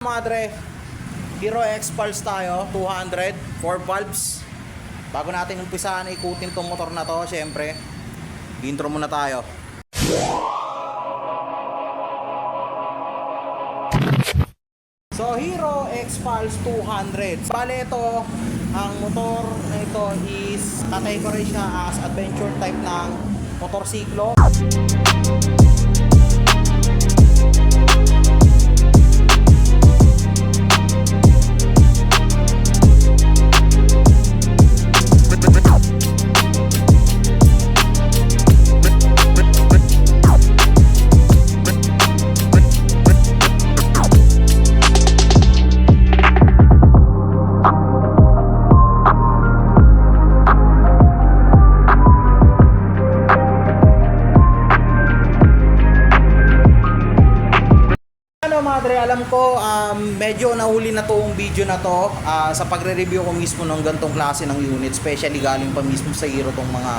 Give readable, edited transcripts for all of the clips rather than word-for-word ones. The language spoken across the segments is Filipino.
Madre, Hero X-Pulse tayo, 200, 4 valves. Bago natin umpisaan ikutin tong motor na to, syempre, intro muna tayo. So, Hero X-Pulse 200. Bale ito, ang motor na ito is category siya as adventure type ng motorsiklo. Madre, alam ko medyo nahuli na tong video na to sa pagre-review ko mismo ng gantong klase ng unit, especially galing pa mismo sa Hero tong mga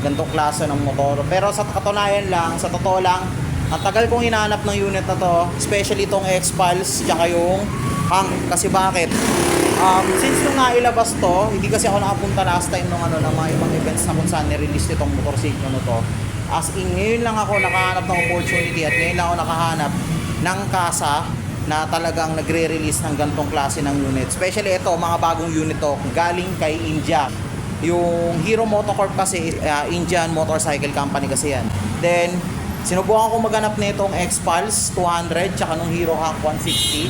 gantong klase ng motor. Pero sa katunayan lang, sa totoo lang, ang tagal kong hinahanap ng unit na to, especially tong X-Pulse tsaka yung Hang. Kasi bakit? Since nung nailabas to, hindi kasi ako nakapunta last time ng ng mga ibang events na kung saan nirelease itong motorsiklo na to. As in, ngayon lang ako nakahanap ng opportunity at ngayon lang ako nakahanap ng kasa na talagang nagre-release ng gantong klase ng unit. Especially ito, mga bagong unit to, galing kay India. Yung Hero Motocorp kasi, Indian Motorcycle Company kasi yan. Then, sinubukan ko maghanap nitong X-Pulse 200 tsaka nung Hero Hawk 160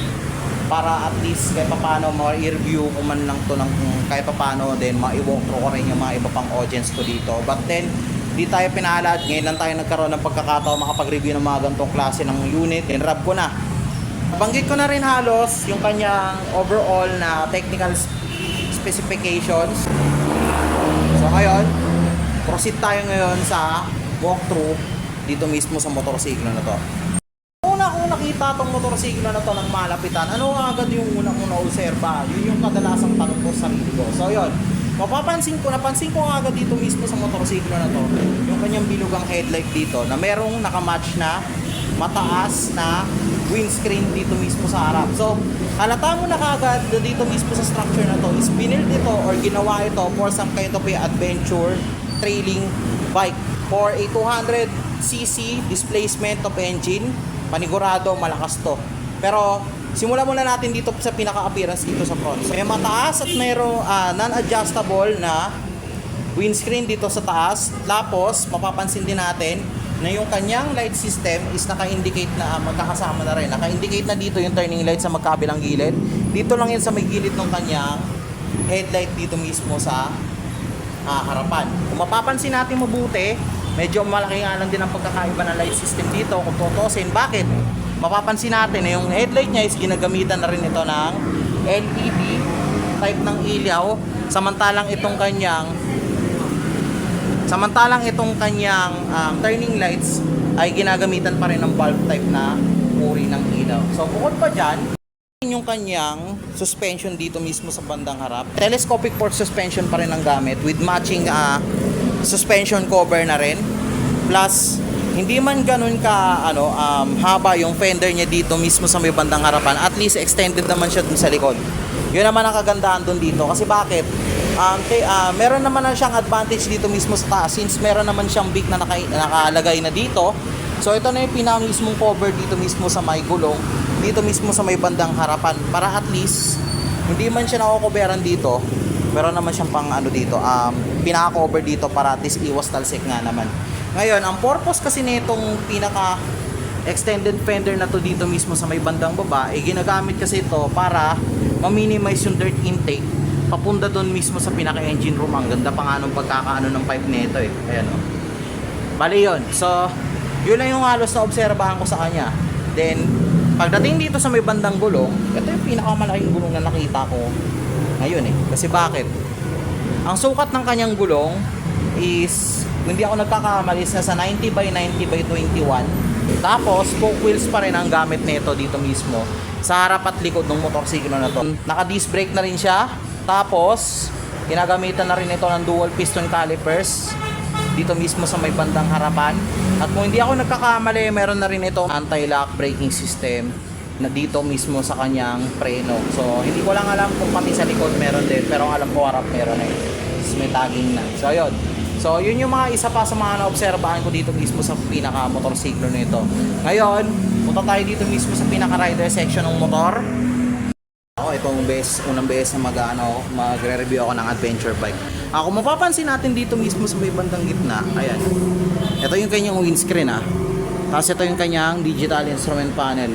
para at least kahit paano ma-review ko man lang to ng kahit paano, then ma-i-walk through ko rin yung mga iba pang audience ko dito. But then, di tayo pinaalad, ngayon lang tayo nagkaroon ng pagkakataon makapag-review ng mga ganitong klase ng unit. Rab ko na. Banggit ko na rin halos yung kanyang overall na technical specifications. So ngayon, proceed tayo ngayon sa walkthrough dito mismo sa motorsiklo na to. Una kong nakita tong motorsiklo na to ng malapitan, ano agad yung unang na-obserba? Yun yung kadalasang tanong ko sa sarili ko. So yun, napansin ko agad dito mismo sa motorsiklo na to yung kanyang bilugang headlight dito na merong nakamatch na mataas na windscreen dito mismo sa harap. So, halata mo na kagad dito mismo sa structure na to is binild ito or ginawa ito for some kind of a adventure trailing bike. For a 200cc displacement of engine, panigurado malakas to. Pero simulan muna natin dito sa pinaka-appearance dito sa front. So, may mataas at mayroong non-adjustable na windscreen dito sa taas. Tapos, mapapansin din natin na yung kanyang light system is naka-indicate na magkakasama na rin. Naka-indicate na dito yung turning light sa magkabilang gilid. Dito lang yun sa may gilid ng kanyang headlight dito mismo sa harapan. Kung mapapansin natin mabuti, medyo malaki nga lang din ang pagkakaiba ng light system dito kung tutusin. Bakit? Mapapansin natin na yung headlight niya is ginagamitan na rin ito ng LED type ng ilaw, samantalang itong kanyang turning lights ay ginagamitan pa rin ng bulb type na uri ng ilaw. So bukod pa dyan, yung kanyang suspension dito mismo sa bandang harap, telescopic port suspension pa rin ang gamit with matching suspension cover na rin. Plus, hindi man ganun ka haba yung fender niya dito mismo sa may bandang harapan, at least extended naman siya dun sa likod. Yun naman ang kagandahan dun dito. Kasi bakit? Meron naman na siyang advantage dito mismo sa taas since meron naman siyang big na nakalagay na dito. So ito na yung pinaka mismong cover dito mismo sa may gulong, dito mismo sa may bandang harapan, para at least hindi man siya nakokoberan dito, meron naman siyang pang dito, pinaka-cover dito para at least iwas talsik nga naman. Ngayon, ang purpose kasi nitong pinaka extended fender na to dito mismo sa may bandang baba, ginagamit kasi ito para ma-minimize yung dirt intake papunta doon mismo sa pinaka-engine room. Ang ganda pa nga nung pagkakaano ng pipe nito Ayan o. Bali yun. So, yun lang yung halos na obserbahan ko sa kanya. Then, pagdating dito sa may bandang gulong, ito yung pinakamalaking gulong na nakita ko ngayon Kasi bakit? Ang sukat ng kanyang gulong is, hindi ako nagkakamali, na sa 90 by 90 by 21. Tapos, spoke wheels pa rin ang gamit nito dito mismo sa harap at likod ng motorsiklo na to. Naka-disc brake na rin siya. Tapos, ginagamitan na rin ito ng dual piston calipers dito mismo sa may bandang harapan. At kung hindi ako nagkakamali, meron na rin ito anti-lock braking system na dito mismo sa kanyang preno. So hindi ko lang alam kung pati sa likod meron din, pero ang alam ko harap meron eh. May tagging na. So ayun. So yun yung mga isa pa sa mga naobserbahan ko dito mismo sa pinaka motorsiklo nito. Ngayon, punta tayo dito mismo sa pinaka rider section ng motor. Itong unang beses na magre-review ako ng adventure bike. Kung mapapansin natin dito mismo sa may bandang gitna, ayan. Ito yung kanyang windscreen Tapos ito yung kanyang digital instrument panel.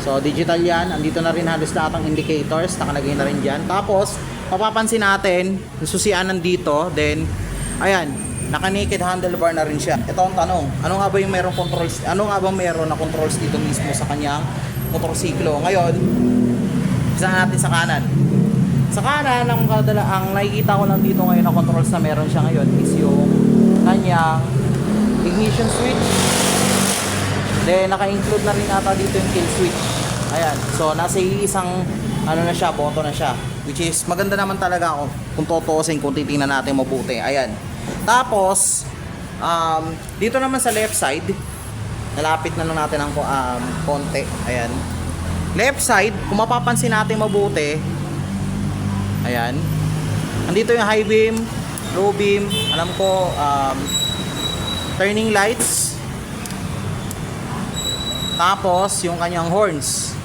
So digital yan, andito na rin halos lahat ng indicators, nakalagay na rin dyan. Tapos, mapapansin natin, yung susian nandito, then, ayan, naka-naked handlebar na rin siya. Ito ang tanong, ano nga ba yung merong controls, ano nga ba meron na controls dito mismo sa kanyang motorsiklo? Ngayon, isa natin sa kanan. Sa kanan, ang nakikita ko lang dito ngayon na controls na meron siya ngayon is yung kanyang ignition switch. Then naka-include na rin ata dito yung kill switch. Ayan. So nasa isang na siya, boto na siya. Which is maganda naman talaga ako kung tutuusin, kung titingnan natin mabuti. Ayan. Tapos dito naman sa left side, nalapit na lang natin ang konti. Ayan. Left side, kung mapapansin natin mabuti, ayan. Andito yung high beam, low beam, alam ko turning lights. Tapos, yung kanyang horns.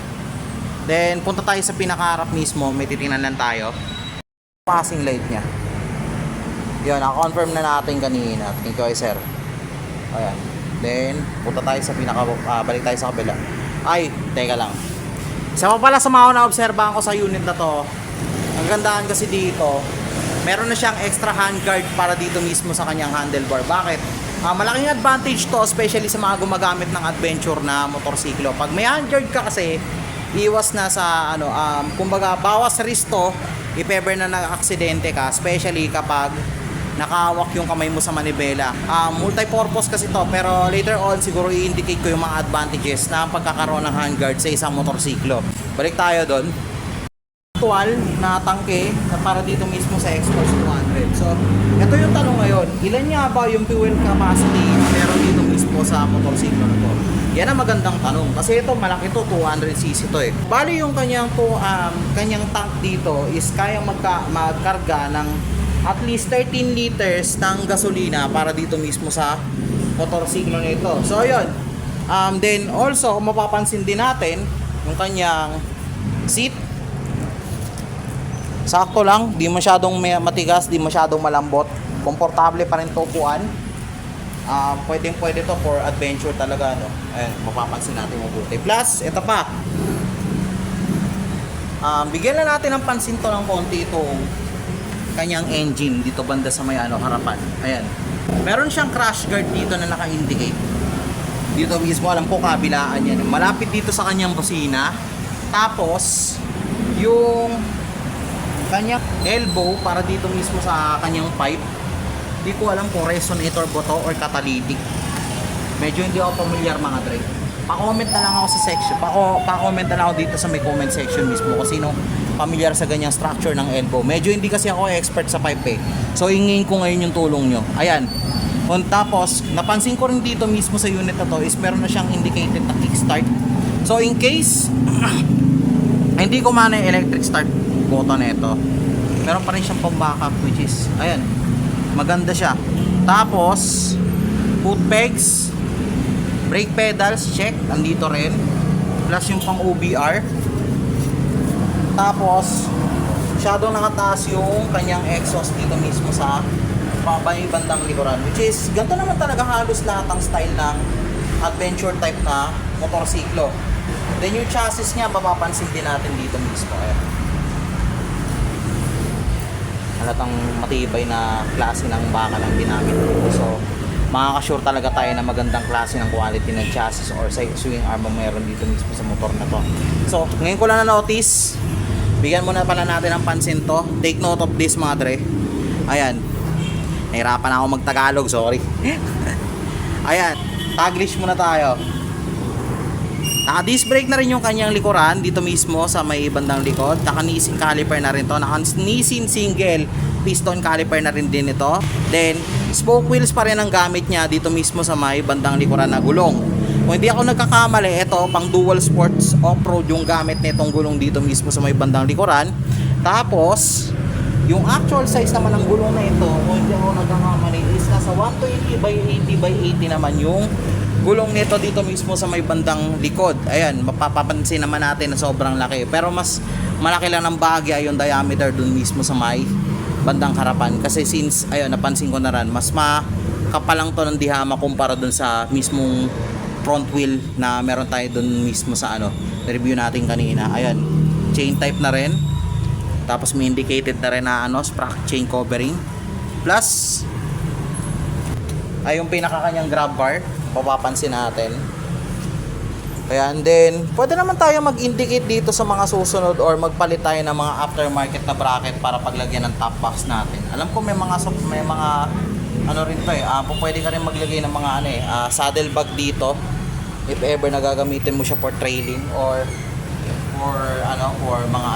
Then, punta tayo sa pinakaharap mismo. May titingnan lang tayo. Passing light niya. Yun, naka-confirm na natin kanina. Thank you, sir. Ayan. Then, punta tayo sa balik tayo sa kabila. Ay, teka lang. Isa pa pala sa mga na-obserbahan ko sa unit na to. Ang gandaan kasi dito, meron na siyang extra handguard para dito mismo sa kanyang handlebar. Bakit? Malaking advantage to, especially sa mga gumagamit ng adventure na motorsiklo. Pag may handguard ka kasi, iwas na sa kumbaga bawas risk to if ever na nag-aksidente ka, especially kapag nakahawak yung kamay mo sa manibela. Multi-purpose kasi to, pero later on siguro i-indicate ko yung mga advantages na pagkakaroon ng handguard sa isang motorsiklo. Balik tayo doon. Actual na tangke na para dito mismo sa X-Force 200. So, ito yung tanong ngayon, ilan nga ba yung fuel capacity na meron dito mismo sa motorsiklo na to? Yan ang magandang tanong kasi ito malaki to, 200cc to eh. Bali yung kanyang tank dito is kayang magkarga ng at least 13 liters ng gasolina para dito mismo sa motorsiklo nito. So ayun. Then also kung mapapansin din natin yung kanyang seat, sakto lang, di masyadong matigas, di masyadong malambot. Komportable pa rin to upuan. Pwede to for adventure talaga, no? Ayan, mapapansin natin mabuti. Plus, ito pa. Bigyan na natin ng pansin to ng konti itong kanyang engine dito banda sa may harapan. Ayan. Meron siyang crash guard dito na naka-indicate. Dito mismo, alam ko kabilaan yan. Malapit dito sa kanyang busina. Tapos, yung kanyang elbow para dito mismo sa kanyang pipe, di ko alam kung resonator ba to or catalytic. Medyo hindi ako familiar mga dre. Pa-comment na lang ako sa section, pa-comment na lang ako dito sa may comment section mismo kung sino familiar sa ganyang structure ng elbow. Medyo hindi kasi ako expert sa pipe eh, so hingin ko ngayon yung tulong nyo. Ayan. Tapos napansin ko rin dito mismo sa unit na to is meron na siyang indicated na kickstart. So in case hindi ko man yung electric start button na ito, meron pa rin siyang pang backup, which is ayan, maganda siya. Tapos foot pegs, brake pedals, check, nandito rin, plus yung pang OBR. Tapos masyadong nakataas yung kanyang exhaust dito mismo sa bandang likuran, which is ganito naman talaga halos lahat ng style ng adventure type na motorsiklo. Then yung chassis niya, mapapansin din natin dito mismo. Ayan. Halatang matibay na klase ng bakal ang ginamit dito. So, makaka-sure talaga tayo na magandang klase ng quality ng chassis or swing arm ang meron dito mismo sa motor na to. So, ngayon ko lang na-notice, bigyan muna pala natin ng pansin to. Take note of this mga dre. Ayan. Nahirapan ako mag-Tagalog, sorry. Ayan. Taglish muna tayo. Naka-disc brake na rin yung kanyang likuran dito mismo sa may bandang likod. Naka-Nissin caliper na rin to. Naka-Nissin single piston caliper na rin din ito. Then, spoke wheels pa rin ang gamit niya dito mismo sa may bandang likuran na gulong. Kung hindi ako nagkakamali, ito pang dual sports off-road yung gamit nitong gulong dito mismo sa may bandang likuran. Tapos yung actual size naman ng gulong na ito, kung hindi ako nagkakamali, is nasa 120 by 80 by 80 naman yung gulong nito dito mismo sa may bandang likod. Ayan, mapapansin naman natin na sobrang laki. Pero mas malaki lang ng bahagya yung diameter dun mismo sa may bandang harapan. Kasi since, ayun, napansin ko na rin, mas makapalang to ng dihama kumpara dun sa mismong front wheel na meron tayo dun mismo sa review natin kanina. Ayan, chain type na rin. Tapos may indicated na rin na sprocket chain covering. Plus ay yung pinaka kanyang grab bar, mapapansin natin. Ayan, then pwede naman tayo mag-indicate dito sa mga susunod or magpalit tayo ng mga aftermarket na bracket para paglagyan ng top box natin. Alam ko may mga rin to pwede ka rin maglagay ng mga saddle bag dito if ever nagagamitin mo siya for trailing or mga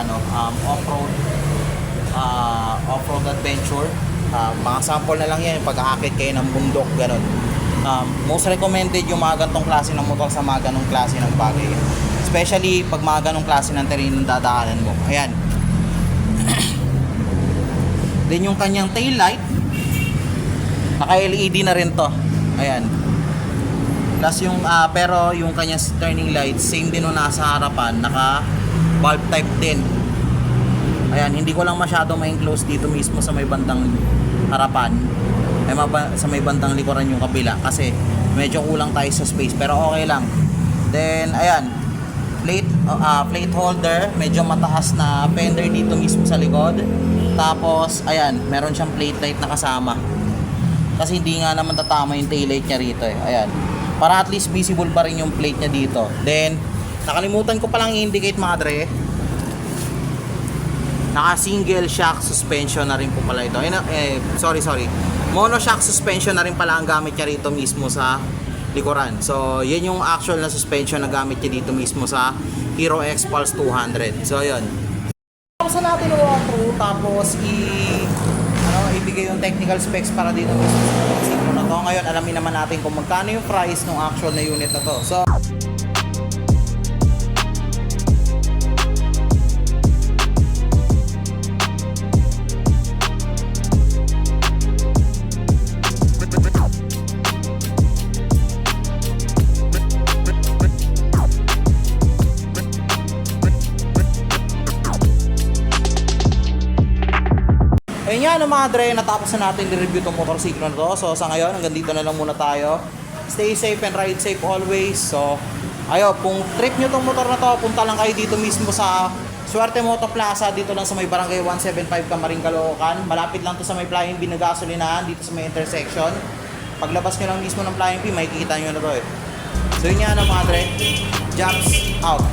off-road adventure. Mga sample na lang yan pag aakit kayo ng bundok, ganun. Most recommended yung mga ganitong klase ng motor sa mga ganong klase ng bagay, especially pag mga ganong klase ng terrain yung dadaanan mo. Ayan. Then yung kanyang tail light, naka LED na rin to. Ayan. Plus yung pero yung kanyang turning light same din nung nasa harapan, naka bulb type din. Ayan, hindi ko lang masyado ma-enclose dito mismo sa may bandang harapan. Sa may bandang likuran yung kabila kasi medyo kulang tayo sa space, pero okay lang. Then ayan, plate holder, medyo mataas na fender dito mismo sa likod. Tapos ayan, meron siyang plate light na kasama. Kasi hindi nga naman tatama yung tail light niya rito Ayan. Para at least visible pa rin yung plate niya dito. Then, nakalimutan ko palang i-indicate mga dre. Naka single shock suspension na rin po pala ito. Sorry. Mono shock suspension na rin pala ang gamit niya rito mismo sa likuran. So, yan yung actual na suspension na gamit niya dito mismo sa Hero X Pulse 200. So, yun. Tapos natin walkthrough, tapos ibigay yung technical specs para dito mismo sa Signo na to. Ngayon, alamin naman natin kung magkano yung price ng actual na unit na to. So, ayun nga mga dre, natapos na natin i-review itong motorsiklo na to. So sa ngayon, hanggang dito na lang muna tayo. Stay safe and ride safe always. So kung trip nyo itong motor na to, punta lang kayo dito mismo sa Suerte Moto Plaza, dito lang sa may Barangay 175 Camarin, Caloocan. Malapit lang to sa may Flying B na gasolinahan, dito sa may intersection. Paglabas nyo lang mismo ng Flying B, makikita nyo na to So yun nga mga dre, Jobs out.